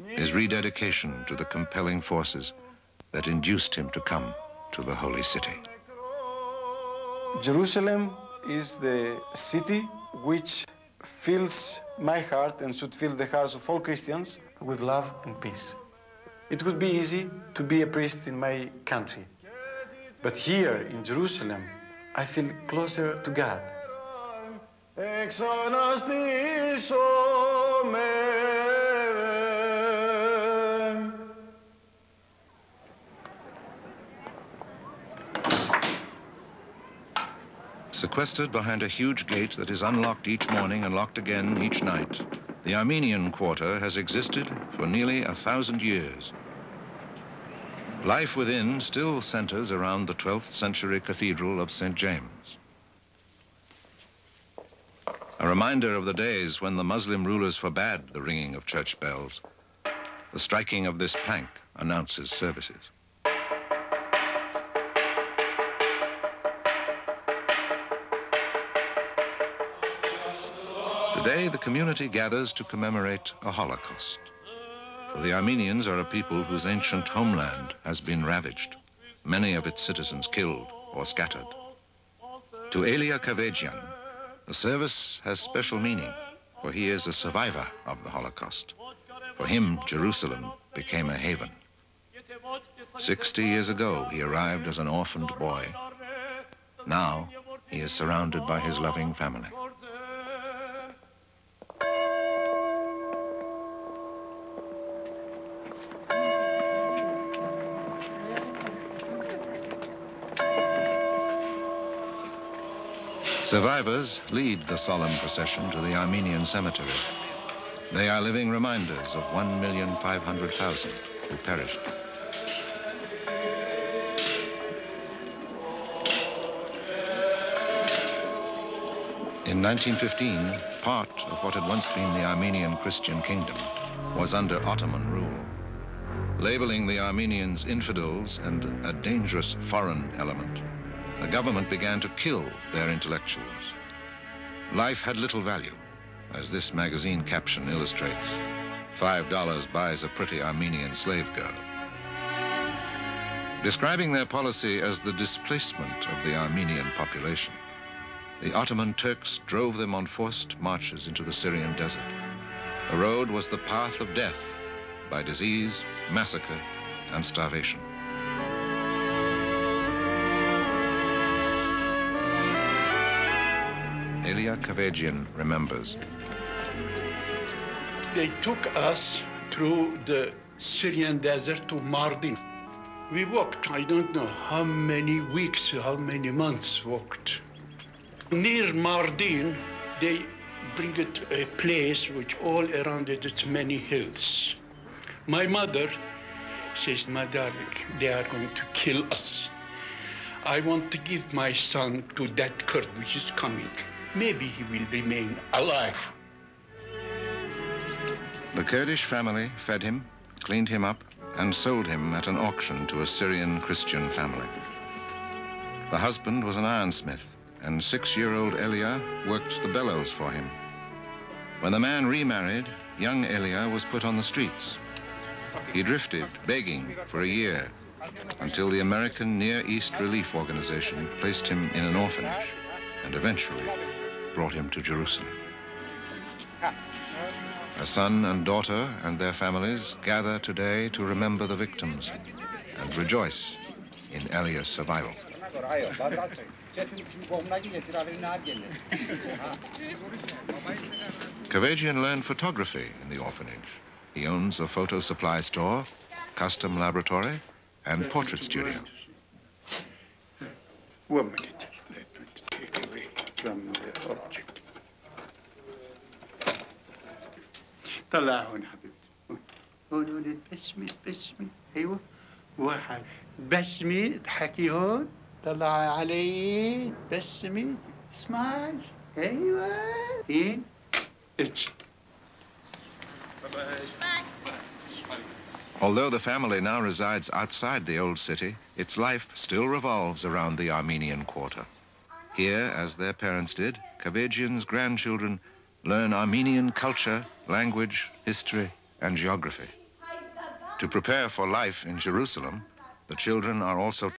his rededication to the compelling forces that induced him to come to the Holy City. Jerusalem is the city which fills my heart and should fill the hearts of all Christians with love and peace. It would be easy to be a priest in my country, but here in Jerusalem, I feel closer to God. Sequestered behind a huge gate that is unlocked each morning and locked again each night, the Armenian quarter has existed for nearly 1,000 years. Life within still centers around the 12th century cathedral of St. James. A reminder of the days when the Muslim rulers forbade the ringing of church bells. The striking of this plank announces services. Today, the community gathers to commemorate a Holocaust. For the Armenians are a people whose ancient homeland has been ravaged, many of its citizens killed or scattered. To Elia Kavajian, the service has special meaning, for he is a survivor of the Holocaust. For him, Jerusalem became a haven. 60 years ago, he arrived as an orphaned boy. Now, he is surrounded by his loving family. Survivors lead the solemn procession to the Armenian cemetery. They are living reminders of 1,500,000 who perished. In 1915, part of what had once been the Armenian Christian kingdom was under Ottoman rule. Labeling the Armenians infidels and a dangerous foreign element, the government began to kill their intellectuals. Life had little value, as this magazine caption illustrates. $5 buys a pretty Armenian slave girl. Describing their policy as the displacement of the Armenian population, the Ottoman Turks drove them on forced marches into the Syrian desert. The road was the path of death by disease, massacre, and starvation. Elia Kavajian remembers. They took us through the Syrian desert to Mardin. We walked, I don't know how many weeks, how many months walked. Near Mardin, they bring it a place which all around it, it's many hills. My mother says, my darling, they are going to kill us. I want to give my son to that Kurd which is coming. Maybe he will remain alive. The Kurdish family fed him, cleaned him up, and sold him at an auction to a Syrian Christian family. The husband was an ironsmith, and 6-year-old Elia worked the bellows for him. When the man remarried, young Elia was put on the streets. He drifted, begging, for a year, until the American Near East Relief Organization placed him in an orphanage, and eventually brought him to Jerusalem. A son and daughter and their families gather today to remember the victims and rejoice in Elia's survival. Kavajian learned photography in the orphanage. He owns a photo supply store, custom laboratory, and portrait studio. 1 minute. Let me take away from the object. طلع هون حبيبتي. هون بسمي ايوه واحد بسمي اضحكي هون طلعي علي بسمي سمايل ايوه فين اتش. Although the family now resides outside the old city, its life still revolves around the Armenian quarter. Here, as their parents did, Kavajian's grandchildren learn Armenian culture, language, history, and geography. To prepare for life in Jerusalem, the children are also